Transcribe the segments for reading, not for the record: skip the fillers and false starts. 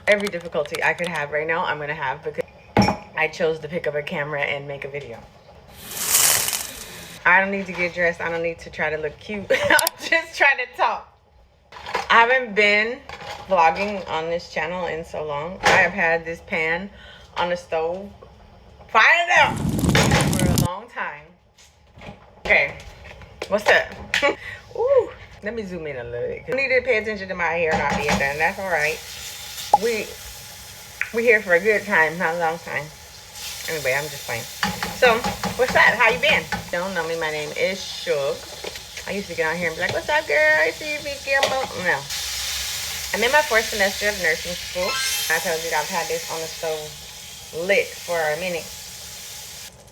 Every difficulty I could have right now, I'm gonna have because I chose to pick up a camera and make a video. I don't need to get dressed. I don't need to try to look cute. I'm just trying to talk. I haven't been vlogging on this channel in so long. I have had this pan on the stove fired up for a long time. Okay, what's up? Ooh, let me zoom in a little bit. I need to pay attention to my hair not being done. That's all right. We here for a good time, not a long time. Anyway, I'm just playing. So, what's up? How you been? Don't know me. My name is Shug. I used to get on here and be like, "What's up, girl? I see you, Big Gamble." No. I'm in my 4th semester of nursing school. I told you that I've had this on the stove lit for a minute.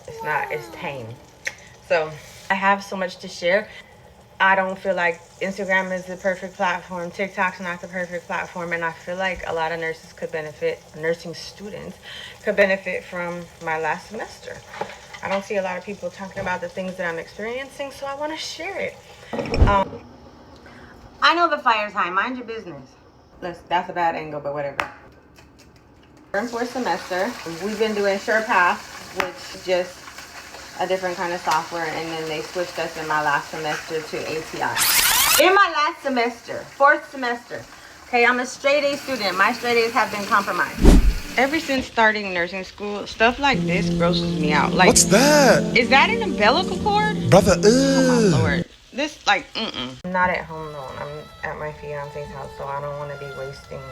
It's tame. So, I have so much to share. I don't feel like Instagram is the perfect platform. TikTok's not the perfect platform. And I feel like a lot of nurses could benefit, nursing students could benefit from my last semester. I don't see a lot of people talking about the things that I'm experiencing, so I want to share it. I know the fire's high. Mind your business. That's a bad angle, but whatever. We're in 4th semester. We've been doing SurePath, which is just a different kind of software, and then they switched us in my last semester to ATI. In my last semester, 4th semester. Okay, I'm a straight A student. My straight A's have been compromised. Ever since starting nursing school, stuff like this grosses me out. Like, what's that? Is that an umbilical cord? Brother, Oh my Lord. This, like, I'm not at home though. I'm at my fiance's house, so I don't want to be wasting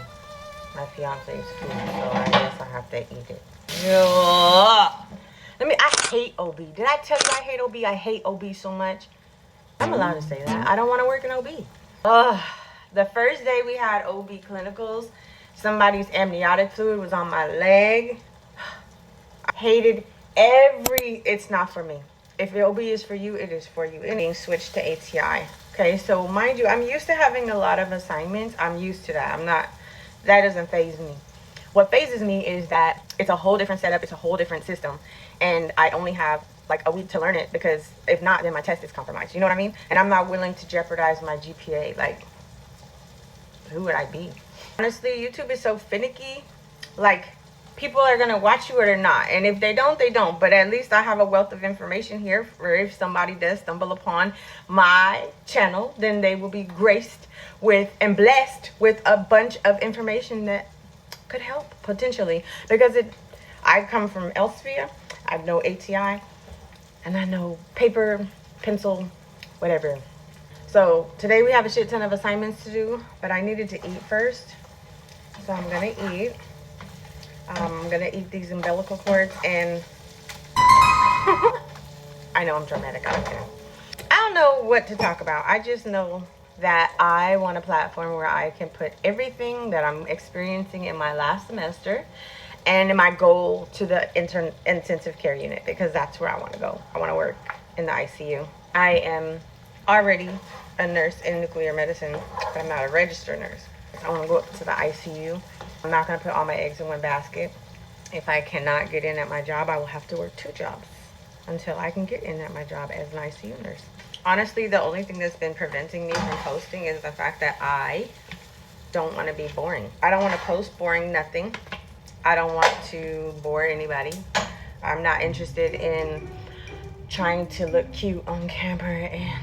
my fiance's food, so I guess I have to eat it. Ugh. I hate OB. Did I tell you I hate OB? I hate OB so much. I'm allowed to say that. I don't want to work in OB. The first day we had OB clinicals, somebody's amniotic fluid was on my leg. I hated it's not for me. If OB is for you, it is for you. It's being switched to ATI. Okay, so mind you, I'm used to having a lot of assignments. I'm used to that. That doesn't faze me. What phases me is that it's a whole different setup. It's a whole different system. And I only have like a week to learn it, because if not, then my test is compromised. You know what I mean? And I'm not willing to jeopardize my GPA. Like, who would I be? Honestly, YouTube is so finicky. Like, people are going to watch you or they're not. And if they don't, they don't. But at least I have a wealth of information here for if somebody does stumble upon my channel, then they will be graced with and blessed with a bunch of information that could help potentially. Because I come from Elsevier. I know ATI. And I know paper, pencil, whatever. So today we have a shit ton of assignments to do, but I needed to eat first. So I'm going to eat. I'm going to eat these umbilical cords, and I know I'm dramatic. I don't know what to talk about. I just know that I want a platform where I can put everything that I'm experiencing in my last semester and in my goal to the intensive care unit, because that's where I want to go. I want to work in the ICU. I am already a nurse in nuclear medicine, but I'm not a registered nurse. I want to go up to the ICU. I'm not going to put all my eggs in one basket. If I cannot get in at my job, I will have to work 2 jobs until I can get in at my job as an ICU nurse. Honestly, the only thing that's been preventing me from posting is the fact that I don't want to be boring. I don't want to post boring nothing. I don't want to bore anybody. I'm not interested in trying to look cute on camera, and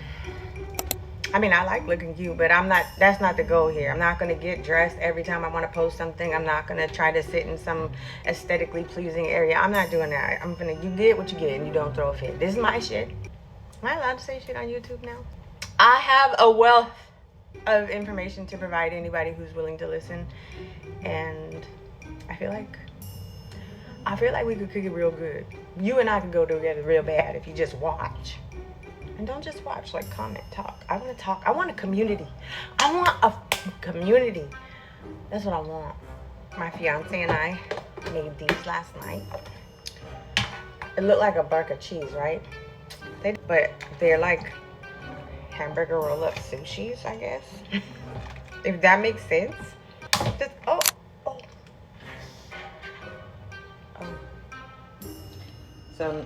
I mean, I like looking cute, but that's not the goal here. I'm not going to get dressed every time I want to post something. I'm not going to try to sit in some aesthetically pleasing area. I'm not doing that. You get what you get and you don't throw a fit. This is my shit. Am I allowed to say shit on YouTube now? I have a wealth of information to provide anybody who's willing to listen. And I feel like we could cook it real good. You and I could go together real bad if you just watch. And don't just watch, like, comment, talk. I want to talk. I want a community. I want a community. That's what I want. My fiance and I made these last night. It looked like a bark of cheese, right? But they're like hamburger roll-up sushis, I guess. If that makes sense. Just, oh. So,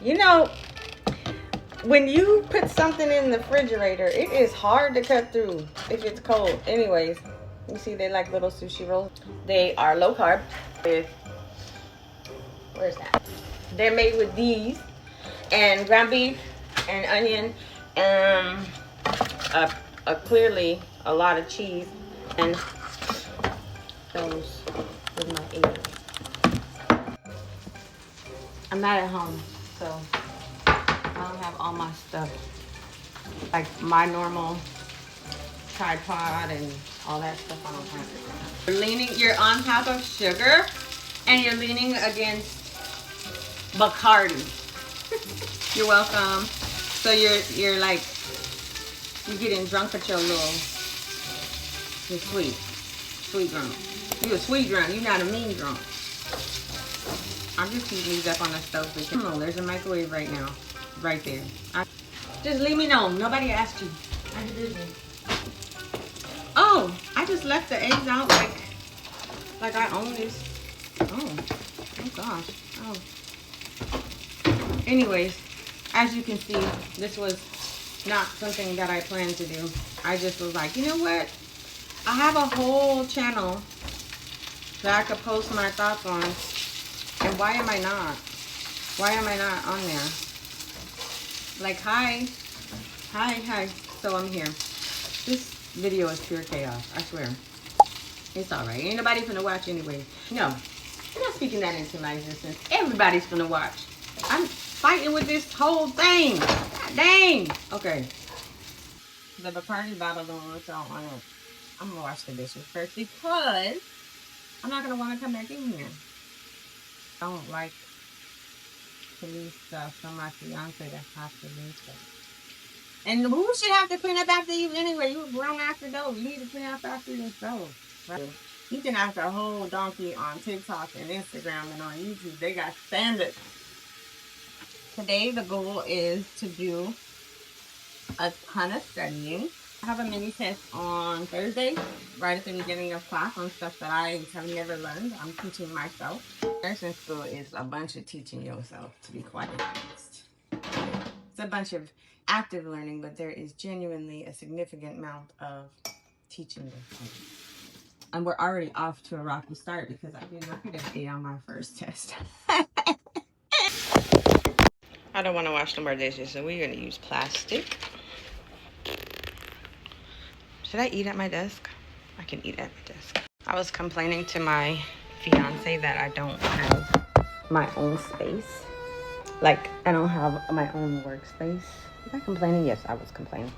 you know, when you put something in the refrigerator, it is hard to cut through if it's cold. Anyways, You see, they like little sushi rolls. They are low carb with, where's that? They're made with these and ground beef and onion and clearly a lot of cheese, and those with my ears. I'm not at home, so I don't have all my stuff, like my normal tripod and all that stuff. I don't have it. You're on top of sugar, and you're leaning against Bacardi. You're welcome. So you're like, you're getting drunk, but you're sweet drunk. You're a sweet drunk. You're not a mean drunk. I'm just heating these up on the stove. Oh, there's a microwave right now, right there. Just leave me alone. Nobody asked you. I did business. Oh, I just left the eggs out like I own this. Oh gosh. Oh. Anyways, as you can see, this was not something that I planned to do. I just was like, you know what? I have a whole channel that I could post my thoughts on, and why am I not? Why am I not on there? Like, hi. So I'm here. This video is pure chaos, I swear. It's alright. Ain't nobody finna watch anyway. No, I'm not speaking that into my existence. Everybody's finna watch. I'm fighting with this whole thing. God dang. Okay. The Bacardi bottle don't look all on it. I'm gonna wash the dishes first because I'm not gonna want to come back in here. I don't like to leave stuff from my fiance that has to leave stuff. And who should have to clean up after you anyway? You were grown after those. You need to clean up after yourself. Right? You can ask a whole donkey on TikTok and Instagram and on YouTube. They got standards. Today the goal is to do a ton of studying. I have a mini test on Thursday, right at the beginning of class, on stuff that I have never learned. I'm teaching myself. Nursing school is a bunch of teaching yourself, to be quite honest. It's a bunch of active learning, but there is genuinely a significant amount of teaching yourself. And we're already off to a rocky start because I did not get an A on my first test. I don't want to wash no more dishes, so we're going to use plastic. Should I eat at my desk? I can eat at my desk. I was complaining to my fiance that I don't have my own space. Like, I don't have my own workspace. Was I complaining? Yes, I was complaining.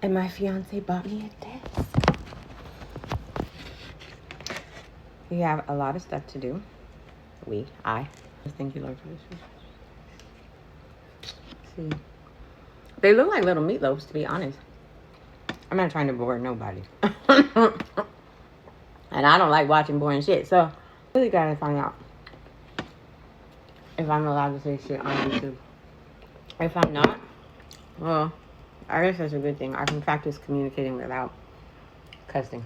And my fiance bought me a desk. We have a lot of stuff to do. I. Thank you, Lord, for this. See, they look like little meatloaves, to be honest. I'm not trying to bore nobody. And I don't like watching boring shit, so I really gotta find out if I'm allowed to say shit on YouTube. If I'm not, well, I guess that's a good thing. I can practice communicating without cussing.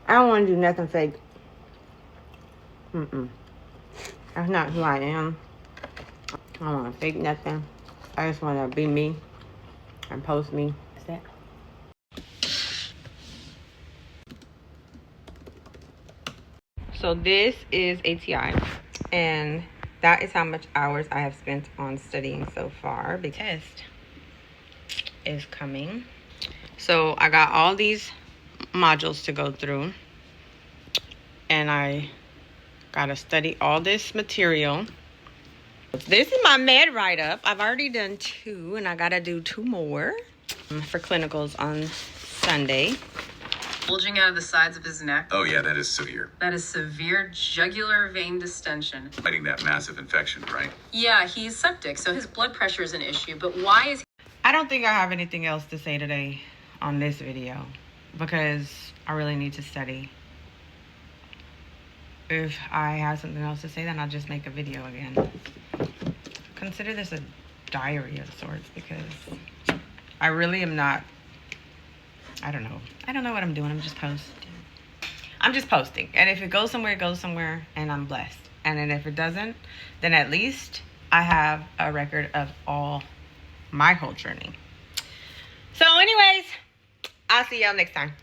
I don't want to do nothing fake. That's not who I am. I don't want to fake nothing. I just want to be me and post me. That's it. So this is ATI, and that is how much hours I have spent on studying so far. The test is coming. So I got all these modules to go through, and I gotta study all this material. This is my med write-up. I've already done 2, and I gotta do 2 more for clinicals on Sunday. Bulging out of the sides of his neck. Oh yeah, that is severe. That is severe jugular vein distension. Fighting that massive infection, right? Yeah, he's septic, so his blood pressure is an issue, but why is he... I don't think I have anything else to say today on this video because I really need to study. If I have something else to say, then I'll just make a video again. Consider this a diary of sorts because I really am not, I don't know what I'm doing. I'm just posting. And if it goes somewhere, it goes somewhere, and I'm blessed. And then if it doesn't, then at least I have a record of all my whole journey. So anyways, I'll see y'all next time.